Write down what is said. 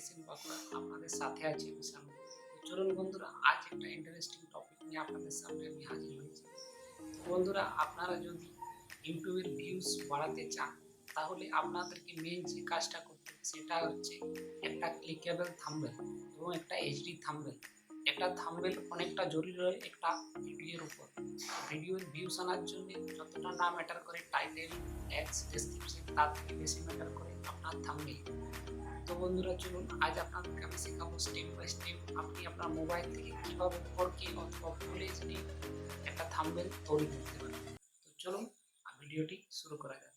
এসএন বাঁকুড়া আপনাদের সাথে আছে বিশাল। চলুন বন্ধুরা, আজ একটা ইন্টারেস্টিং টপিক নিয়ে আপনাদের সামনে আমি হাজির হয়েছি। বন্ধুরা, আপনারা যদি ইউটিউবের ভিউজ বাড়াতে চান তাহলে আপনাদেরকে মেন যে কাজটা করতে হবে সেটা হচ্ছে একটা ক্লিকেবল থাম্বনেল এবং একটা এইচডি থাম্বনেল। একটা থাম্বনেল অনেকটা জরুরি রয় একটা ভিডিওর উপর। ভিডিওর ভিউজ আনার জন্য যতটা না ম্যাটার করে টাইটেল, ট্যাক্স, ডেসক্রিপশন, তার থেকে বেশি ম্যাটার করে আপনার থাম্বনেল। তো বন্ধুরা চলুন, আজ আপনাদেরকে আমি শেখাবো স্টেপ বাই স্টেপ আপনি আপনার মোবাইল থেকে কীভাবে 4K অথবা ফুল এইচডি একটা থাম্বনেল তৈরি করতে পারেন। তো চলুন ভিডিওটি শুরু করা যাক।